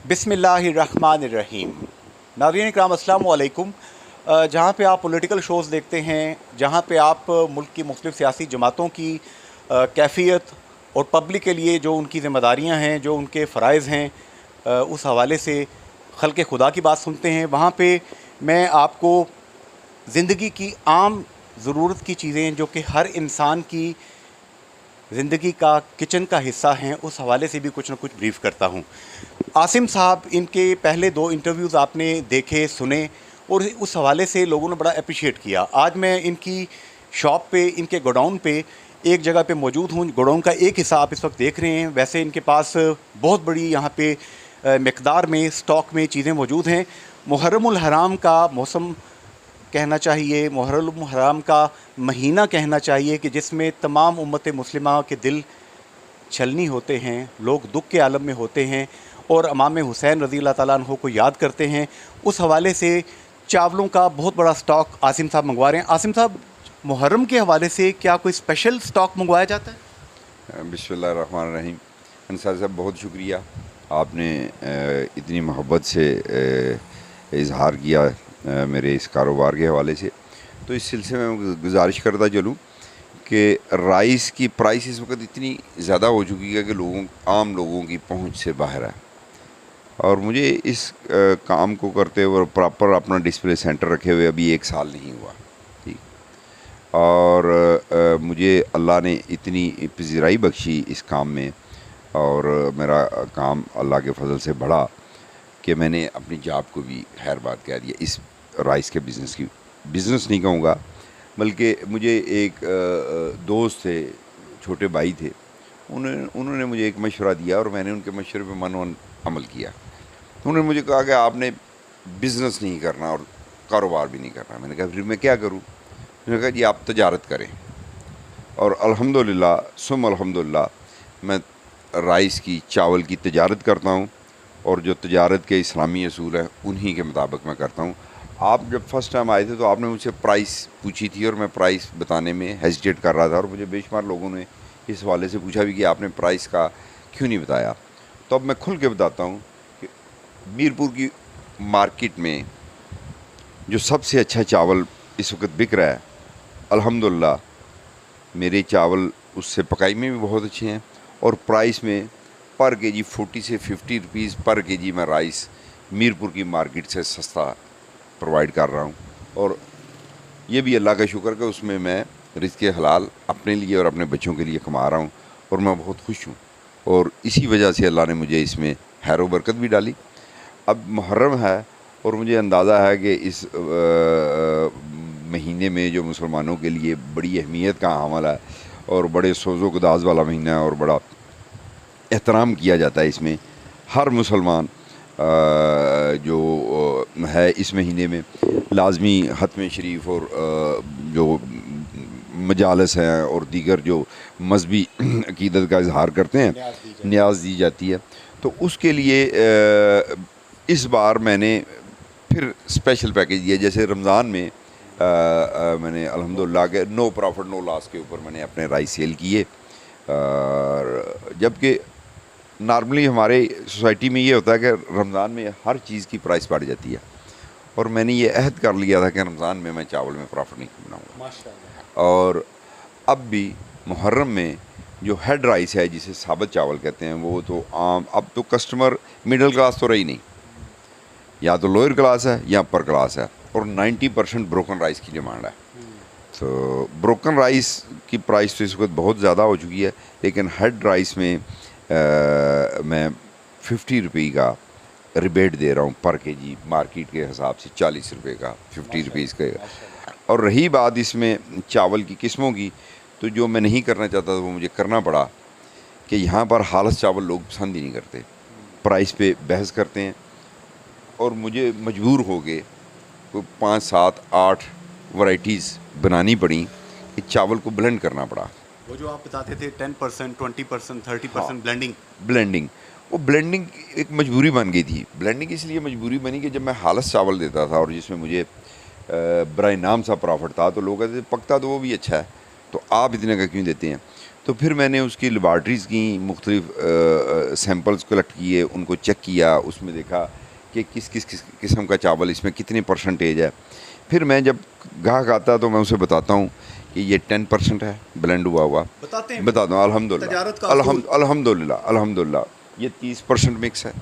बिस्मिल्लाहिर्रहमानिर्रहीम। नाज़रीन इकराम अस्सलाम वालेकुम। जहाँ पे आप पॉलिटिकल शोज़ देखते हैं, जहाँ पे आप मुल्क की मुख्तलिफ़ सियासी जमातों की कैफ़ियत और पब्लिक के लिए जो उनकी ज़िम्मेदारियाँ हैं, जो उनके फ़राइज़ हैं, उस हवाले से खल्क़ खुदा की बात सुनते हैं, वहाँ पे मैं आपको ज़िंदगी की आम ज़रूरत की चीज़ें जो कि हर इंसान की ज़िंदगी का किचन का हिस्सा हैं, उस हवाले से भी कुछ ना कुछ ब्रीफ़ करता हूँ। आसिम साहब, इनके पहले 2 इंटरव्यूज़ आपने देखे, सुने और उस हवाले से लोगों ने बड़ा एप्रिशिएट किया। आज मैं इनकी शॉप पे, इनके गोडाउन पे एक जगह पे मौजूद हूँ। गोडाउन का एक हिस्सा आप इस वक्त देख रहे हैं। वैसे इनके पास बहुत बड़ी यहाँ पे मिक़दार में स्टॉक में चीज़ें मौजूद हैं। मुहर्रमुल हराम का मौसम कहना चाहिए, मुहर्रमुल हराम का महीना कहना चाहिए कि जिसमें तमाम उम्मत मुस्लिमा के दिल छलनी होते हैं, लोग दुख के आलम में होते हैं और इमाम हुसैन रज़ी अल्लाह ताला अन्हु को याद करते हैं। उस हवाले से चावलों का बहुत बड़ा स्टॉक आसिम साहब मंगवा रहे हैं। आसिम साहब, मुहर्रम के हवाले से क्या कोई स्पेशल स्टॉक मंगवाया जाता है? बिस्मिल्लाहिर्रहमानिर्रहीम। अंसार साहब, बहुत शुक्रिया, आपने इतनी मोहब्बत से इजहार किया मेरे इस कारोबार के हवाले से। तो इस सिलसिले में गुजारिश करता चलूँ कि राइस की प्राइस इस वक्त इतनी ज़्यादा हो चुकी है कि आम लोगों की पहुंच से बाहर है, और मुझे इस काम को करते हुए प्रॉपर अपना डिस्प्ले सेंटर रखे हुए अभी 1 साल नहीं हुआ, ठीक। और मुझे अल्लाह ने इतनी पज़ीराई बख्शी इस काम में, और मेरा काम अल्लाह के फजल से बढ़ा कि मैंने अपनी जॉब को भी खैर बात कह दिया इस राइस के बिज़नेस नहीं कहूँगा, बल्कि मुझे एक दोस्त थे, छोटे भाई थे, उन्होंने मुझे एक मशवरा दिया और मैंने उनके मशवरे पे मन अमल किया। तो उन्होंने मुझे कहा कि आपने बिज़नेस नहीं करना और कारोबार भी नहीं करना। मैंने कहा फिर मैं क्या करूँ? उन्होंने कहा जी आप तजारत करें। और अल्हम्दुलिल्लाह सुम अल्हम्दुलिल्लाह मैं राइस की, चावल की तजारत करता हूँ, और जो तजारत के इस्लामी असूल हैं उन्हीं के मुताबिक मैं करता हूँ। आप जब फर्स्ट टाइम आए थे तो आपने मुझसे प्राइस पूछी थी और मैं प्राइस बताने में हेजिटेट कर रहा था, और मुझे बेशुमार लोगों ने इस हवाले से पूछा भी कि आपने प्राइस का क्यों नहीं बताया। तो अब मैं खुल के बताता हूँ कि मीरपुर की मार्केट में जो सबसे अच्छा चावल इस वक्त बिक रहा है, अल्हम्दुलिल्लाह मेरे चावल उससे पकाई में भी बहुत अच्छे हैं, और प्राइस में पर केजी 40 से 50 रुपीज़ पर केजी मैं राइस मीरपुर की मार्केट से सस्ता प्रोवाइड कर रहा हूँ। और ये भी अल्लाह का शुक्र कि उसमें मैं रिज़्क़े हलाल अपने लिए और अपने बच्चों के लिए कमा रहा हूँ, और मैं बहुत खुश हूँ, और इसी वजह से अल्लाह ने मुझे इसमें खैर व बरकत भी डाली। अब मुहर्रम है और मुझे अंदाज़ा है कि इस महीने में जो मुसलमानों के लिए बड़ी अहमियत का हामिल है और बड़े सोज़ो गुदाज वाला महीना है, और बड़ा एहतराम किया जाता है इसमें। हर मुसलमान जो है इस महीने में लाजमी ख़त्म शरीफ और जो मजालस हैं और दीगर जो मजहबी अक़ीदत का इजहार करते हैं, न्याज़ दी जाती है। तो उसके लिए इस बार मैंने फिर स्पेशल पैकेज दिया। जैसे रमज़ान में मैंने अल्हम्दुलिल्लाह के नो प्रॉफिट नो लॉस के ऊपर मैंने अपने राइस सेल किए, जबकि नॉर्मली हमारे सोसाइटी में ये होता है कि रमज़ान में हर चीज़ की प्राइस बढ़ जाती है, और मैंने ये अहद कर लिया था कि रमज़ान में मैं चावल में प्रॉफिट नहीं बनाऊँगा। माशाअल्लाह। और अब भी मुहर्रम में जो हेड राइस है, जिसे साबत चावल कहते हैं, वो तो आम, अब तो कस्टमर मिडिल क्लास तो रही नहीं, या तो लोअर क्लास है या अपर क्लास है, और 90% ब्रोकन राइस की डिमांड है। तो ब्रोकन राइस की प्राइस तो इस वक्त बहुत ज़्यादा हो चुकी है, लेकिन हेड राइस में मैं 50 रुपये का रिबेट दे रहा हूँ पर केजी, मार्केट के हिसाब से 40 रुपये का, 50 रुपीज़ का। और रही बात इसमें चावल की किस्मों की, तो जो मैं नहीं करना चाहता था वो मुझे करना पड़ा कि यहाँ पर हालस चावल लोग पसंद ही नहीं करते, प्राइस पे बहस करते हैं, और मुझे मजबूर हो गए कोई 5, 7, 8 वैरायटीज़ बनानी पड़ी कि चावल को ब्लेंड करना पड़ा। वो जो आप बताते थे 10%, 20%, 30% ब्लेंडिंग, वो ब्लेंडिंग एक मजबूरी बन गई थी। ब्लेंडिंग इसलिए मजबूरी बनी कि जब मैं हालस चावल देता था और जिसमें मुझे बराए नाम सा प्रॉफिट था, तो लोग कहते थे पकता तो वो भी अच्छा है, तो आप इतने का क्यों देते हैं। तो फिर मैंने उसकी लेबॉर्ट्रीज़ की, मुख्तलिफ सैम्पल्स कलेक्ट किए, उनको चेक किया, उसमें देखा कि किस किस्म का चावल, इसमें कितनी परसेंटेज है। फिर मैं जब ग्राहक आता तो मैं उसे बताता हूँ कि ये 10% है ब्लेंड हुआ बताते हैं, बता दूँ तजारत का असूल। अल्हम्दुलिल्लाह ये 30% मिक्स है,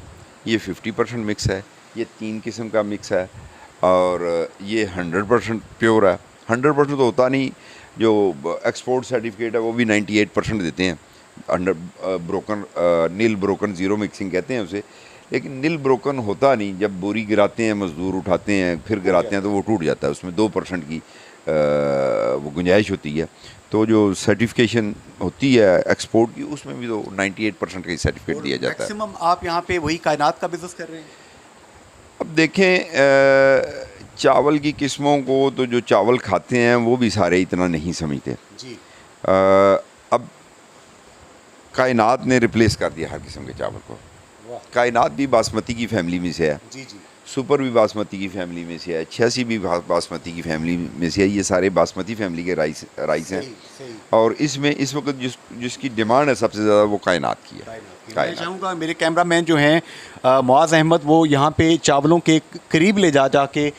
ये 50% मिक्स है, ये 3 किस्म का मिक्स है, और ये 100% प्योर है। 100% तो होता नहीं, जो एक्सपोर्ट सर्टिफिकेट है वो भी 98% देते हैं। नील ब्रोकन ज़ीरो मिक्सिंग कहते हैं उसे, लेकिन नील ब्रोकन होता नहीं। जब बोरी गिराते हैं, मज़दूर उठाते हैं, फिर गिराते हैं तो वो टूट जाता है, उसमें 2% की वो गुंजाइश होती है। तो जो सर्टिफिकेशन होती है एक्सपोर्ट की, उसमें भी तो 98% का ही सर्टिफिकेट दिया जाता है। मैक्सिमम आप यहाँ पे वही कायनात का बिजनेस कर रहे हैं? अब देखें, चावल की किस्मों को तो जो चावल खाते हैं वो भी सारे इतना नहीं समझते जी। अब कायनात ने रिप्लेस कर दिया हर किस्म के चावल को। वाह। कायनात भी बासमती की फैमिली में से है, जी जी। सुपर भी बासमती की फैमिली में से है, 86 भी बासमती की फैमिली में से है। ये सारे बासमती फैमिली के राइस हैं। सही। और इसमें इस वक्त जिसकी डिमांड है सबसे ज़्यादा वो कायनात की है। मैं चाहूँगा मेरे कैमरामैन जो हैं मुआज़ अहमद, वो यहाँ पे चावलों के करीब ले जा के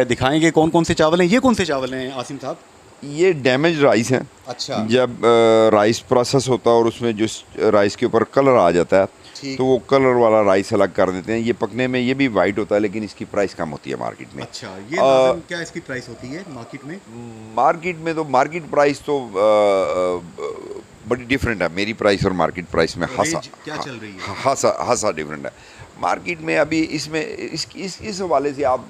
दिखाएंगे कौन कौन से चावल हैं। ये कौन से चावल हैं आसिम साहब? ये डैमेज राइस हैं। अच्छा। जब राइस प्रोसेस होता है और उसमें जिस राइस के ऊपर कलर आ जाता है तो वो कलर वाला राइस अलग कर देते हैं। ये पकने में ये भी वाइट होता है, लेकिन इसकी प्राइस कम होती है मार्केट में। अच्छा, ये नाज़िम, क्या इसकी प्राइस होती है मार्केट में? मार्केट प्राइस तो बड़ी डिफरेंट है। मेरी प्राइस और मार्केट प्राइस में क्या चल रही है? हासा डिफरेंट है मार्केट में। अभी इसमें इस हवाले से आप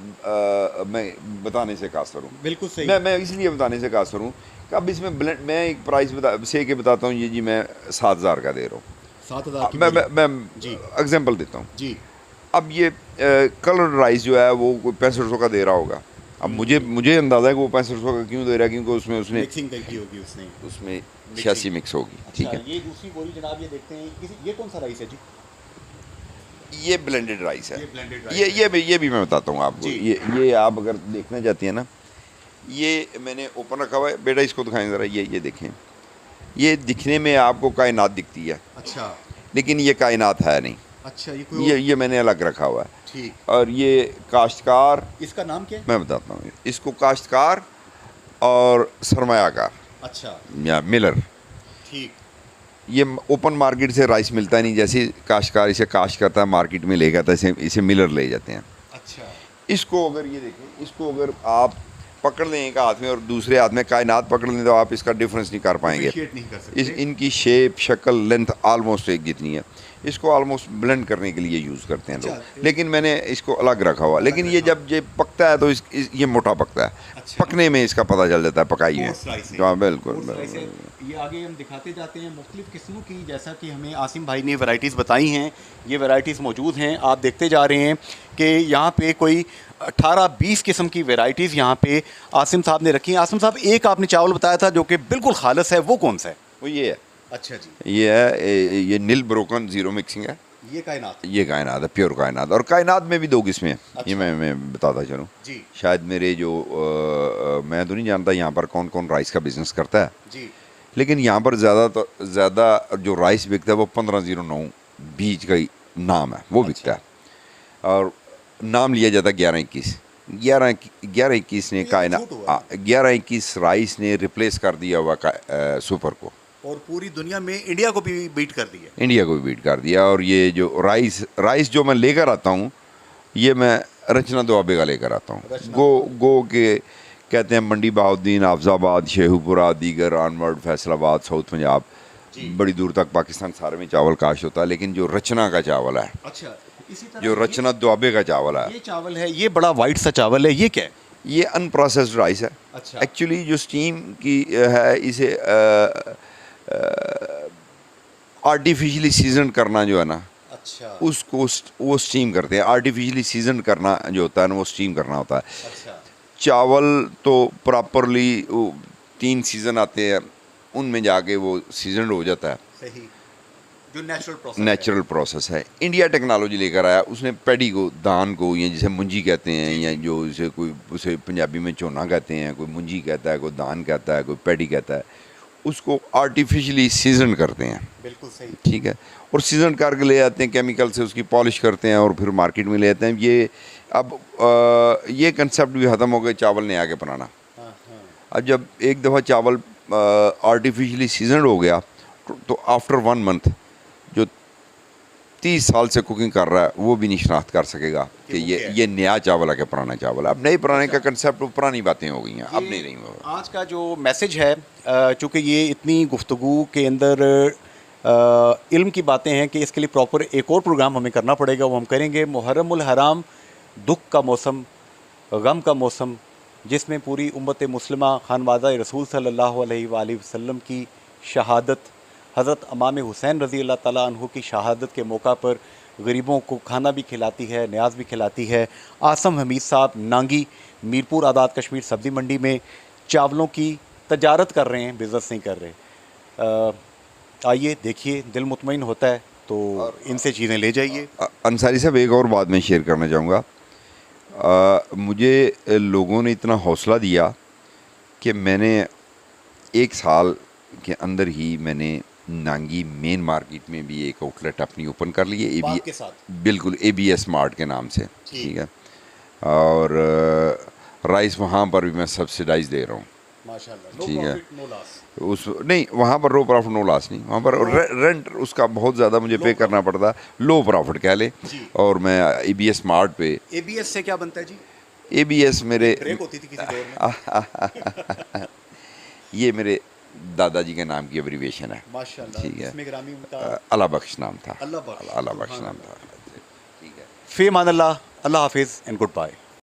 मैं बताने से कासर हूँ। बिल्कुल सही। मैं इसलिए बताने से कासर हूँ कि अब इसमें ब्लेंड, मैं एक प्राइस बताता हूँ, ये जी मैं 7,000 का दे रहा हूँ। 7,000 की? मैं जी एग्जाम्पल देता हूँ जी। अब ये कलर राइस जो है वो कोई 6500 का दे रहा होगा। अब मुझे अंदाज़ा है कि वो 6500 का क्यों दे रहा है, क्योंकि उसमें मिक्सिंग की होगी उसमें 86 मिक्स होगी। ठीक है। ये दूसरी बोरी जनाब, ये देखते हैं, ये कौन सा राइस है जी? ये ब्लेंडेड राइस है। ये ब्लेंडेड राइस ये भी मैं बताता हूँ आपको। ये आप अगर देखना चाहती हैं ना, ये मैंने ओपन रखा हुआ है बेटा, इसको दिखाएं ज़रा। ये देखें, ये दिखने में आपको कायनात दिखती है। अच्छा। लेकिन ये कायनात है नहीं। अच्छा, ये मैंने अलग रखा हुआ है। ठीक। और ये काश्तकार, इसका नाम क्या है? मैं बताता हूँ इसको, काश्तकार और सरमायाकार। अच्छा, या मिलर। ठीक। ये ओपन मार्केट से राइस मिलता नहीं। जैसे काश्तकार इसे काश्त करता है, मार्केट में ले जाता है, इसे मिलर ले जाते हैं। अच्छा। इसको अगर ये देखें, इसको अगर आप पकड़ लें एक हाथ में और दूसरे हाथ में कायनात पकड़ लें तो आप इसका डिफरेंस नहीं कर पाएंगे। नहीं कर सकते। इनकी शेप, शक्ल, लेंथ आलमोस्ट एक जितनी है। इसको ऑलमोस्ट ब्लेंड करने के लिए यूज़ करते हैं लोग, लेकिन मैंने इसको अलग रखा हुआ। लेकिन ये जब ये पकता है तो ये मोटा पकता है। अच्छा। पकने में इसका पता चल जाता है पकाई में। हाँ बिल्कुल। ये आगे हम दिखाते जाते हैं मुख्तलिफ किस्मों की, जैसा कि हमें आसिम भाई ने वैरायटीज़ बताई हैं। ये वैरायटीज़ मौजूद हैं, आप देखते जा रहे हैं कि यहाँ पे कोई 18-20 किस्म की वैरायटीज़ यहाँ पे आसिम साहब ने रखी हैं। आसिम साहब, एक आपने चावल बताया था जो कि बिल्कुल खालिस है, वो कौन सा है? वो ये है। अच्छा जी। ये नील ब्रोकन ज़ीरो मिक्सिंग है। ये कायनात है, प्योर कायनात। और कायनात में भी 2 किस्में हैं। अच्छा। ये मैं बताता चलूँ जी। शायद मेरे जो मैं तो नहीं जानता यहाँ पर कौन कौन राइस का बिज़नेस करता है जी, लेकिन यहाँ पर ज़्यादा जो राइस बिकता है वो 1509 बीज का ही नाम है, वो बिकता है। और नाम लिया जाता है 1121। 1121 ने कायनात 1121 राइस ने रिप्लेस कर दिया हुआ सुपर को, और पूरी दुनिया में इंडिया को भी बीट कर दिया। इंडिया को भी बीट कर दिया। और ये जो राइस जो मैं लेकर आता हूँ, ये मैं रचना दुआबे का लेकर आता हूँ। गो के कहते हैं मंडी बहाउद्दीन, हाफजाबाद, शेखुपुरा, दीगर, अनवर्ड, फैसलाबाद, साउथ पंजाब, बड़ी दूर तक पाकिस्तान सारे में चावल काश्त होता है। लेकिन जो रचना का चावल है, अच्छा, इसी तरह जो रचना दुआबे का चावल है, ये चावल है, ये बड़ा वाइट सा चावल है, ये क्या है? ये अनप्रोसेस्ड राइस है। अच्छा। एक्चुअली जो स्टीम की है, इसे आर्टिफिशियली सीजन करना जो है ना, अच्छा, उसको वो स्टीम करते हैं। आर्टिफिशियली सीजन करना जो होता है ना, वो स्टीम करना होता है। अच्छा। चावल तो प्रॉपरली 3 सीज़न आते हैं, उनमें जाके वो सीजन हो जाता है। सही, जो नेचुरल प्रोसेस है। इंडिया टेक्नोलॉजी लेकर आया उसने। पैडी को, दान को, या जिसे मुंजी कहते हैं, या जो उसे पंजाबी में झोना कहते हैं, कोई मुंजी कहता है, कोई दान कहता है, कोई पैडी कहता है, उसको आर्टिफिशियली सीजन करते हैं, बिल्कुल सही। ठीक है, और सीजन करके ले आते हैं, केमिकल से उसकी पॉलिश करते हैं और फिर मार्केट में ले आते हैं। ये अब ये कंसेप्ट भी ख़त्म हो गया चावल ने आगे बनाना। अब जब एक दफ़ा चावल आर्टिफिशियली सीजन हो गया तो आफ्टर 1 मंथ जो 30 साल से कुकिंग कर रहा है वो भी नहीं शनाख्त कर सकेगा कि ये नया चावल है कि पुराना चावल है। अब नए पुराने का कंसेप्ट, पुरानी बातें हो गई हैं, अब नहीं रही वो। आज का जो मैसेज है, चूँकि ये इतनी गुफ्तगू के अंदर इल्म की बातें हैं कि इसके लिए प्रॉपर एक और प्रोग्राम हमें करना पड़ेगा, वो हम करेंगे। मुहर्रमुल हराम, दुख का मौसम, गम का मौसम, जिसमें पूरी उम्मत मुस्लिमा खानवादा रसूल सल्लल्लाहु अलैहि वसल्लम की शहादत, हज़रत इमाम हुसैन रज़ी अल्लाह ताला अन्हु की शहादत के मौका पर गरीबों को खाना भी खिलाती है, न्याज भी खिलाती है। आसम हमीद साहब नांगी मीरपुर आज़ाद कश्मीर सब्ज़ी मंडी में चावलों की तजारत कर रहे हैं, बिज़नेस नहीं कर रहे। आइए देखिए, दिल मुतमईन होता है तो इनसे चीज़ें ले जाइए। अंसारी साहब, एक और बात मैं शेयर करना चाहूँगा। मुझे लोगों ने इतना हौसला दिया कि मैंने 1 साल के अंदर ही मैंने नांगी मेन मार्केट में भी एक आउटलेट अपनी ओपन कर ली है, के साथ। बिल्कुल ABS मार्ट के नाम से, ठीक है। और राइस वहाँ पर भी मैं सब्सिडाइज दे रहा हूँ, माशाल्लाह, ठीक है। No loss. उस नहीं, वहाँ पर लो प्रॉफिट नो लॉस नहीं, वहाँ पर रेंट उसका बहुत ज़्यादा मुझे पे करना पड़ता, लो प्रॉफिट कह लें। और मैं ABS मार्ट पे। ABS से क्या बनता है जी? ABS मेरे ब्रेक होती थी किसी दौर में। ये मेरे दादाजी के नाम की एब्रीविएशन है, माशाल्लाह, ठीक है। इसमें ग्रामी उनका अल्लाह बख्श नाम था, अल्लाह बख्श, अल्लाह बख्श नाम था, ठीक है। फ़ी अमान अल्लाह, अल्लाह हाफिज़ एंड गुड बाय।